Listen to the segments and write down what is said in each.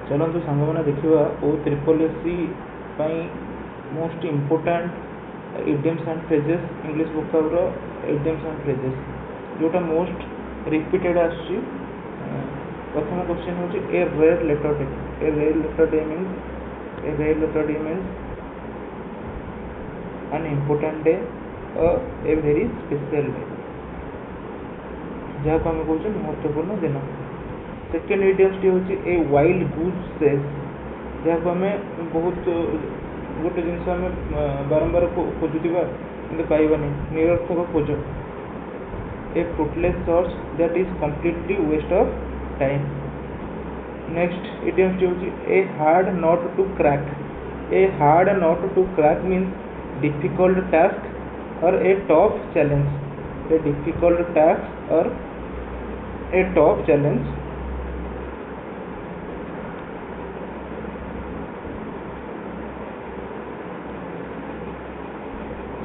चलतु सांग मैंने देखा ओ triple SC most important idioms and phrases English vocabulary idioms and phrases जोटा मोस्ट रिपीटेड आसुची। प्रथम क्वेश्चन हूँ a rare letter day. A rare letter day means an important day a very special day जहाँ को आम कहे महत्वपूर्ण दिन। सेकेंड इडियम्स टी हूँ ए वाइल्ड गूज सेज जहाँ को आम बहुत गोटे जिनस आम बारंबार खोजुवा कि पाइबानी निरर्थक खोज। A fruitless search that is completely waste of time. Next idioms टी हूँ a hard not to crack. A hard not to crack means difficult task और a tough challenge. A difficult task और a tough challenge.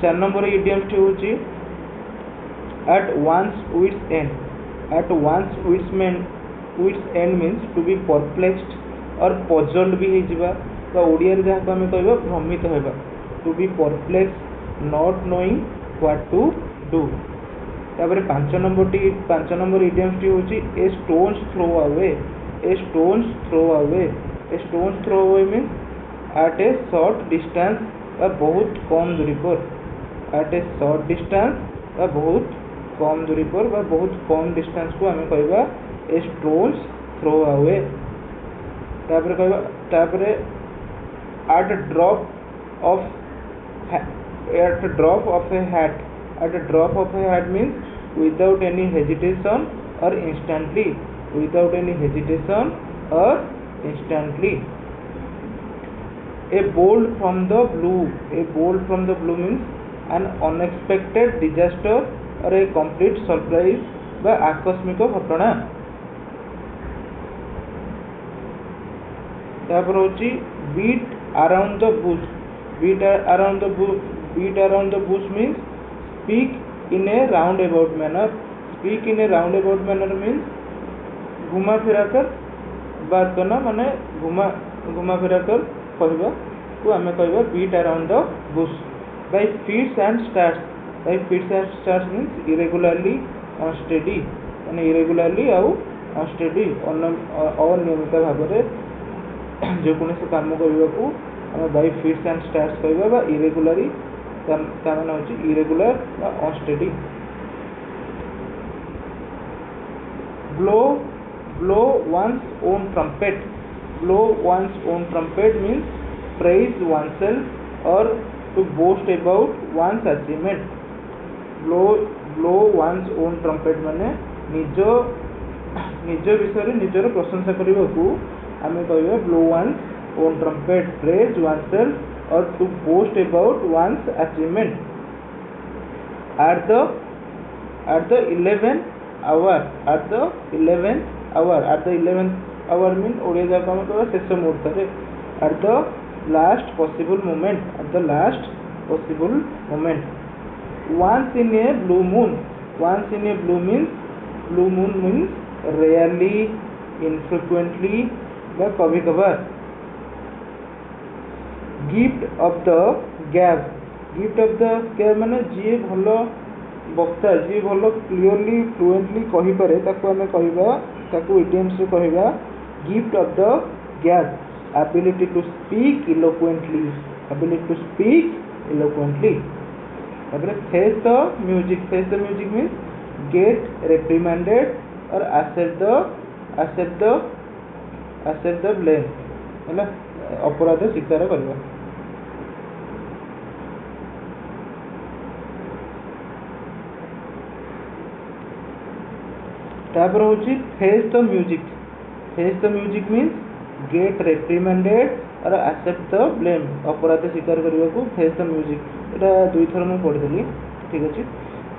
4 number idioms टी हूँ at one's wits end. At one's wits end means to be perplexed और puzzled भी हो ओडिया जहाँ को आम कह भ्रमित होगा। To be perplex not knowing what to do. तापर 5 नंबर इडियम्स टी हूँ a stone's throw away. A stone's throw away. A stone's throw away means at a short distance बहुत कम दूरी पर। एट ए शॉर्ट डिस्टेंस बहुत कम दूरी पर बहुत कम डिस्टेंस को आम कहवा ए स्टोन्स थ्रो अवे। तापर कहवा at drop of a hat. At drop of a hat means without any hesitation और इंस्टेंटली। विदाउट एनी हेजिटेशन और instantly. A bolt from the blue. A bolt from the blue means an unexpected disaster और a complete surprise बा आकस्मिक घटना। तापर होची beat around the bush. Beat around the bush means speak in a round about manner. Speak in a round about manner means घुमा फिरा कर बात करना माने घुमा फिरा कर कहवा को आम कहवा beat around the bush. By fits and starts. By fits and starts means irregularly unsteady माने इरेगुलरली आउ अनस्टेडी अनियमित भाव में जेकोसी काम करने को आम बाय फीट्स एंड स्टार्स कहवा इरेगुलरी तामान होची irregular unsteady. blow one's own trumpet. Blow one's own trumpet means praise oneself or to boast about one's achievement. blow one's own trumpet माने निज विषय निजर प्रशंसा करने को आम कह blow one's own trumpet, praise oneself or to boast about one's achievement. At the 11th hour. At the 11th hour means Odia जाक आम कह शेष मुहूर्त। At the last possible moment. At the last possible moment. Once in a blue moon. Once in a blue moon means rarely, infrequently व कभी कभार। Gift of the गैब। Gift of the गैब माने जी भल वक्ता जी भल क्लीयरली फ्लुएंटली कहि पारे ताको आमे कहबा ताको इडियम्स रे कहबा gift of the gab. Ability to speak eloquently. Ability to speak eloquently. तापर face the music. Face the music means get reprimanded और accept the blame है अपराध स्वीकार करवा। तापर होची face the music. Face the music means get reprimanded और accept the blame अपराध स्वीकार करने को फेस द म्यूजिक। एटा दुई थर मुझे पढ़ी ठीक अच्छे।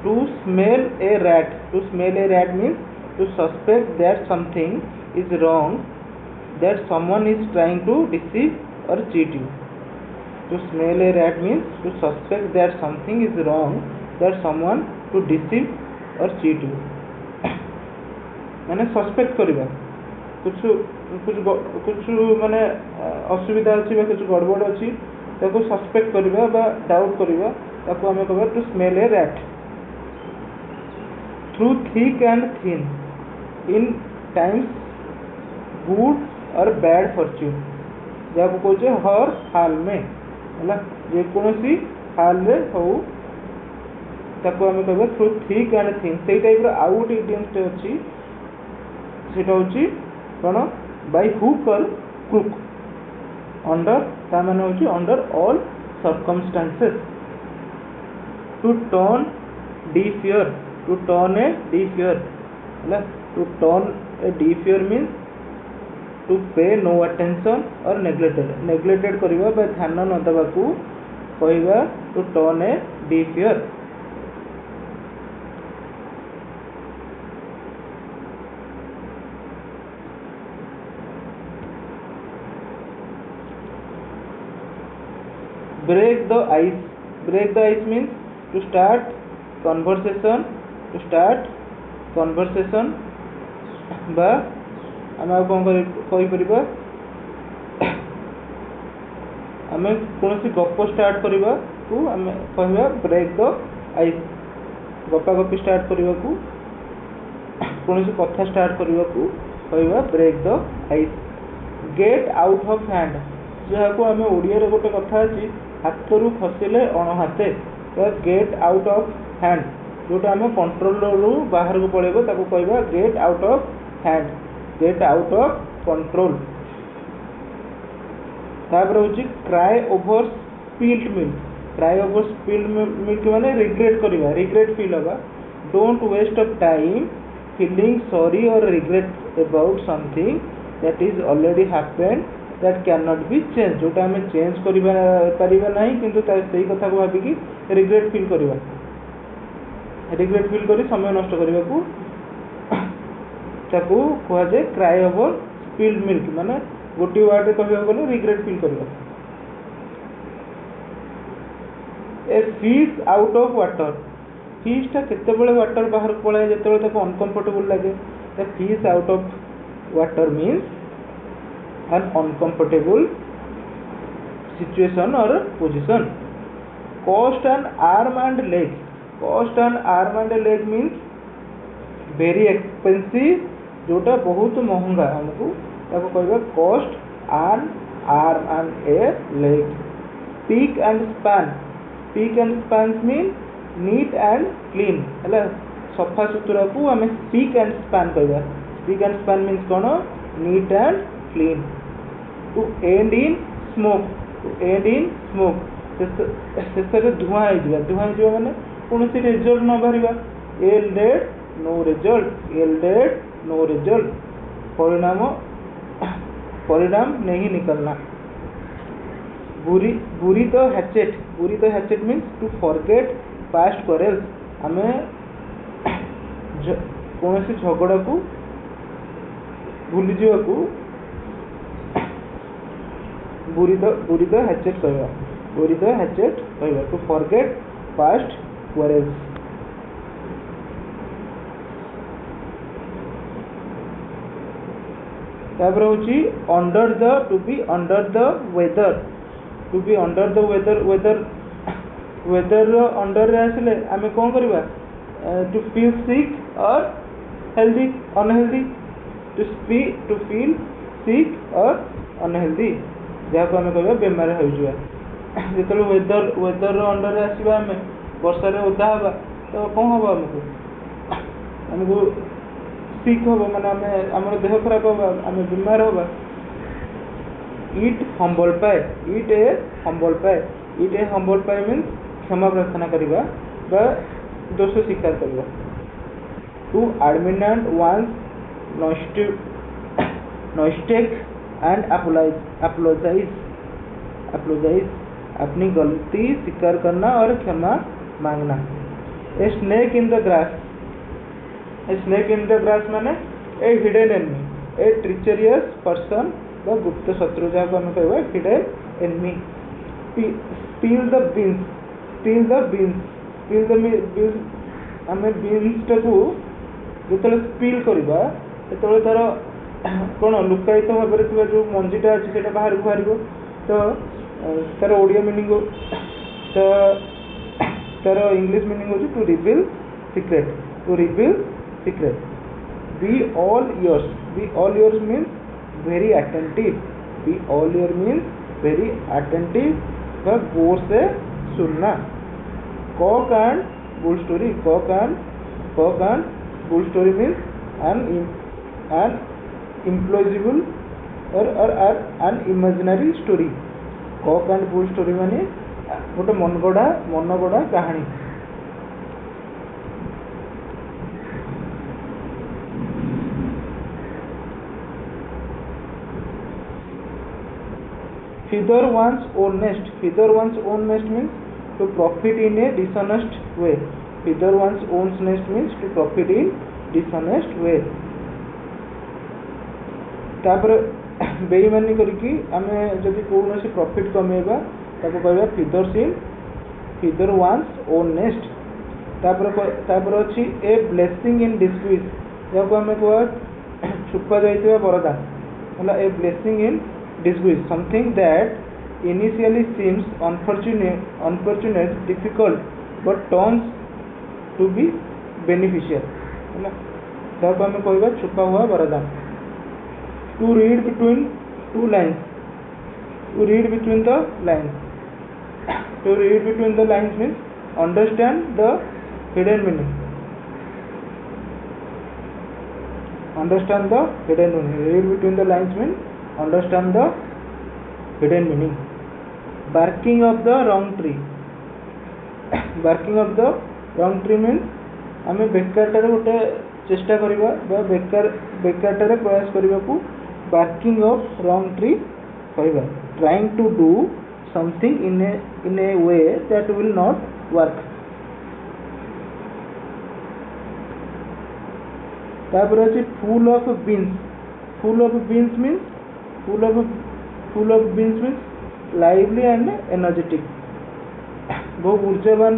To smell a rat. To smell a rat means to suspect that something is wrong, that someone is trying to deceive और cheat you. To smell a rat means to suspect that something is wrong, that someone to deceive और cheat you माने suspect करवा कुछ कुछ माने असुविधा अच्छी कुछ गड़बड़ अच्छी ताको सस्पेक्ट करवा बा डाउट करवा ताको आम कह to smell a rat through thick and thin in times good और बैड फॉर्च्यून जहाँ कहे हर हाल में है जेकोसी हाल में हो ताको आम कह थ्रू थिक एंड थिन से टाइप आउ गोटे इडियम्स अच्छी सेटा हूँ कौन बाय हुक और क्रुक अंडर ता माने हूँ under all circumstances to turn deaf ear to turn a deaf ear है to turn a deaf ear means to pay no attention और नेग्लेक्टेड करवा ध्यान न देवा कहवा to turn a deaf ear break the ice means to start conversation बा आम कौन कहीपर आम कौन गप स्टार्ट करवा को आम कहवा ब्रेक द आइस गपा गपी स्टार्ट करने को कौन कथा स्टार्ट करने को कहवा break the ice get out of hand जहाँ को आम ओडिया गोटे कथा अच्छी हाथ रू खसिले अणहाते तो गेट आउट ऑफ हैंड जोटा आम कंट्रोल रू बाहर को पड़ेगा ताको कहवा get out of hand get out of control तापर हूँ cry over spilled milk cry over spilled milk माने रिग्रेट करवा रिग्रेट फील होगा don't waste of time feeling sorry और regret about something that is already happened that can not be change जोटा आम change करिबा नहीं किंतु सही कथा को भाविकी रिग्रेट फील करवा रिग्रेट फील करी समय नष्ट करने को ताकू कह जाए क्राई ओवर स्पिल्ड मिल्क माने गोटे वर्ड रे कहबा गले रिग्रेट फील करवा a fish out of water फिशटा केतेबेले वाटर बाहर पलाए जेतेबेले ताको अनकंफर्टेबल लगे the fish out of water means an uncomfortable situation or position cost an arm and leg means very expensive जोटा बहुत महंगा हमको ताको कहबा cost an arm and a leg speak and span mean neat and clean है सफा सुतरा को आम speak and span means कौन neat and clean to end in smoke शेष धुआं माने कौन रिजल्ट न बाहर एल्डेड नो रिजल्ट परिणाम नहीं निकलना bury the hatchet means to forget past quarrels आम कौन झगड़ा को भूली जावाकू बुरी द हैचेट कहवा टू फॉरगेट पास्ट क्वारेल्स तापर हूँ under the to be under the weather under आसिले आम कौन करवा टू फील सिक और healthy unhealthy to feel sick और अनहेल्दी जहाँ को आम कह बेमार हो जो वेदर अंडर आसवा आम वर्षा ओदा हवा तो कौन हम आमको सिक हम माने आम देह खराब होगा आम बीमार होगा इट हम्बल पाए मीन्स क्षमा प्रार्थना करवा दोष स्वीकार करवा to admit once mistake and apologize अपनी गलती स्वीकार करना और क्षमा मांगना a snake in the grass माने a hidden enemy a treacherous person व गुप्त शत्रु जहाँ को आम कह hidden enemy steal the beans आम बीन्स टाक जो स्पिल करवा जो तार कौन लुकायित भाव में जो मंजीटा अच्छे से बाहर को बाहर तो तार ओडिया मीनिंग तो तार इंग्लिश मीनिंग हो to reveal secret, to reveal secret. Be all yours means very attentive, be all your means very attentive व गौर से सुनना। Cock and bull story, cock and bull story means an implausible or an imaginary story। Cock and bull story माने गोटे मनगढ़ा कहानी। feather one's own nest means to profit in a dishonest way, feather one's own nest means to profit in dishonest way। तापर बेईमानी करके आमे जदि कौन से प्रॉफिट कमेबा ताको कहबा feather one's own nest। तापर अछि ए ब्लेसिंग इन डिस्ग्रेस, याको आमे कहबा छुपा जाइतबा वरदान होला। A blessing in disgrace, something that initially seems unfortunate, difficult but turns to be beneficial है। तब हमें कहबा छुपा हुआ वरदान। to read between two lines, to read between the lines, to read between the lines means understand the hidden meaning, understand the hidden meaning। read between the lines means understand the hidden meaning। barking of the wrong tree, barking of the wrong tree means आमे बेकारटारे गोटे चेष्टा करिबा बा बेकारटारे प्रयास करिबाकू barking of wrong tree कहबा। trying to do something in a way that will not work। तापर अछि full of beans, full of beans means full of beans means lively and energetic, बहुत ऊर्जावान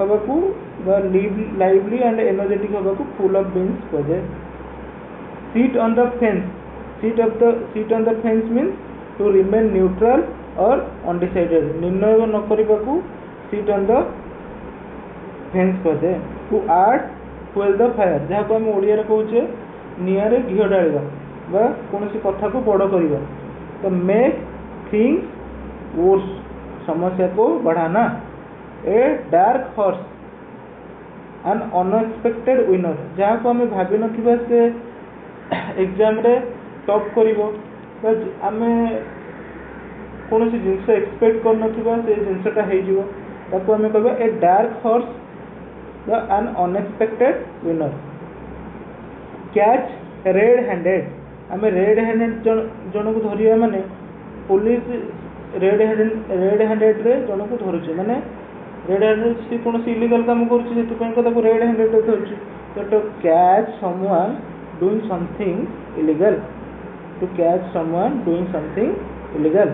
हबाकू बा lively and energetic हबाकू full of beans कहजे। sit on the fence, sit on the fence means to remain neutral or undecided, निर्णय न करिबाकू sit on the fence कहजे। to add fuel the fire, जहाँ को हम ओडिया रे कहूचे नियारे घिओ डालिबा बा कोनोसी कथा को बड़ करिबा। तो मेक थिंग्स वर्स, समस्या को बढ़ाना। A dark horse, N unexpected winner, जहाँ को हमें भाभी नथिबा से एग्जाम रे टॉप करिवो बा आमे कोनोसी जिंस एक्सपेक्ट कर नथिबा से जिंसटा हे जिवो ताको हमें कहबा a dark horse the N unexpected winner. Catch red handed, आमे रेड हैंडेड जन को धरिया माने पुलिस रेड हैंडेड रे जन को धरुचे माने रेड हैंडेड से कौन इलीगल काम करुचे से रेड हैंडेड धरुचे। तो to catch someone doing something illegal, to catch someone doing something illegal.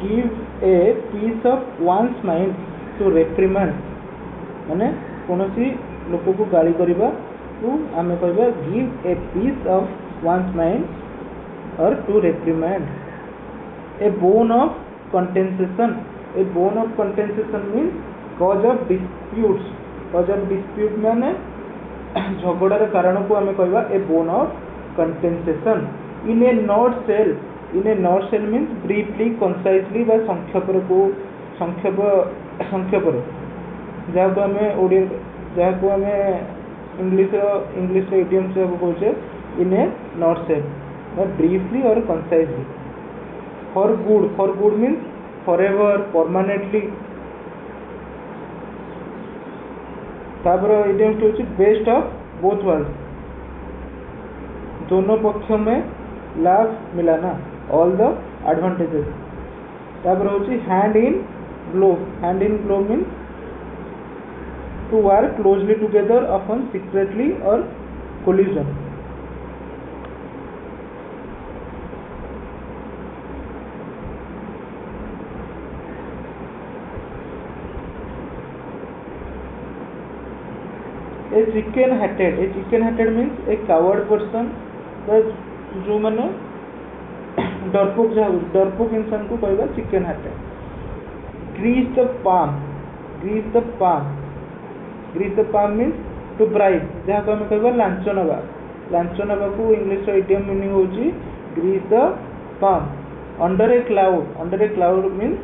give a piece of one's mind to reprimand, माने कोनोसी लोक को गाली करिबा को आमे कहबा give a piece of one's mind or to reprimand। a bone of contention, a bone of contention means cause of disputes, cause of dispute माने झगड़ार कारण को आमे कहबा a bone of contention। in a nutshell, in a nutshell means briefly concisely बा संक्षेप जहाँ को हमें ओडिया जहाँ को हमें इंग्लिश इडियम्स कहचे इन ए नटसेल बा ब्रीफली और concisely. For good means forever permanently. तापर इडियम्स होची बेस्ट ऑफ बोथ वर्ल्ड, दोनों पक्षों में लाभ मिलाना, ऑल द एडवांटेजेस। तापर होची hand in glove means to work closely together often secretly or collusion। A chicken hearted means a coward person जो मैंने डरपोक इंसान को कहवा chicken hearted. Grease the palm means to bribe जहाँ को आम कहवा लांच नवा को इंग्लिश इडियम मीनिंग होची grease the palm. Under a cloud means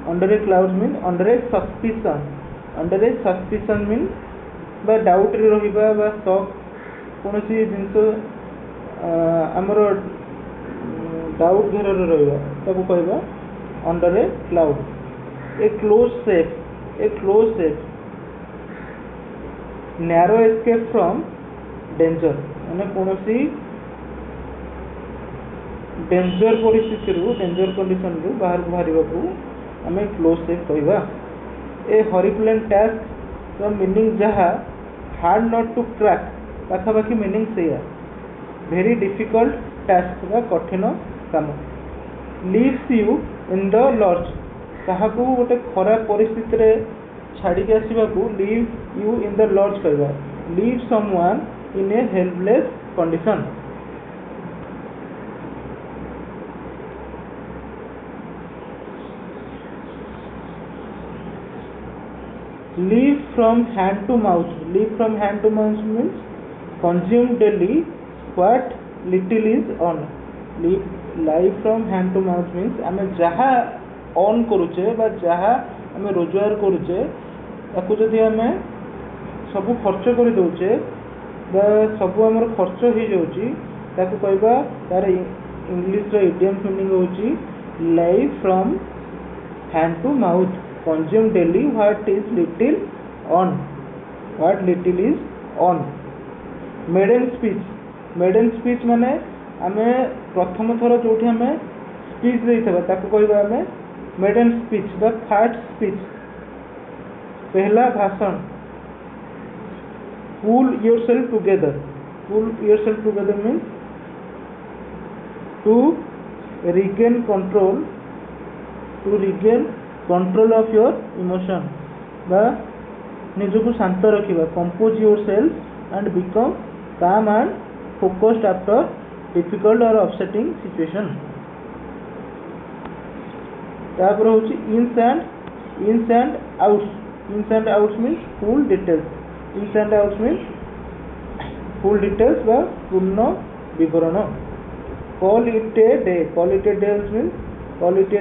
under a suspicion mean बा डाउट रे रहिबा बा शक कौन सी जिनस आमर डाउट घेर रहिबा ताको कहबा under a cloud. A close safe narrow escape from danger माने कौन सी डेंजर परिस्थिति डेंजर कंडीशन रु बाहर को बाहरिबा को आमे क्लोज सेफ कहबा। ए हॉरिप्लेन टास्क मीनिंग जहा हार्ड नॉट टू क्रैक पाखापाखि मीनिंग से वेरी डिफिकल्ट टास्क बा कठिन काम। Leaves you in the lurch कहा गोटे खराब परिस्थिति रे छाड़ी के आसवा को leave you in the lurch कहबा। Leave someone in A helpless condition. Live from hand to mouth means consume daily what little is on। live from hand to mouth means आमे जहा ऑन करूचे बा जहा आमे रोजगार करूचे ताकू जदि आमे सबु खर्च कर दउचे बा सबु हमर खर्च हो जाउची ताकू कहबा तार इंग्लिश रो इडियम मीनिंग होची live from hand to mouth। consume daily what little is on। maiden speech माने आमे प्रथम थर जोठी आमे स्पीच देइथबा ताको कहबा आमे maiden speech बा फर्स्ट स्पीच पहला भाषण। pull yourself together means to regain control of your emotion बा निजको शांत रखिबा। compose yourself and become calm and focused after difficult or upsetting situation। तापर होची ins and outs means full details बा पूर्ण विवरण। call it a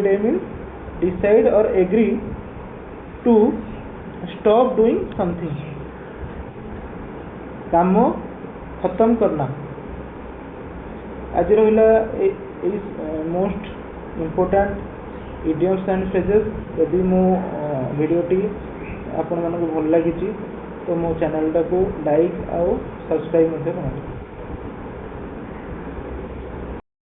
day means decide or agree to stop doing something काम खत्म करना। आज रहिला most important idioms and phrases. यदि मो वीडियोटी आपण मानक भल लगी तो मो चैनल टाको लाइक आउ सब्सक्राइब करना।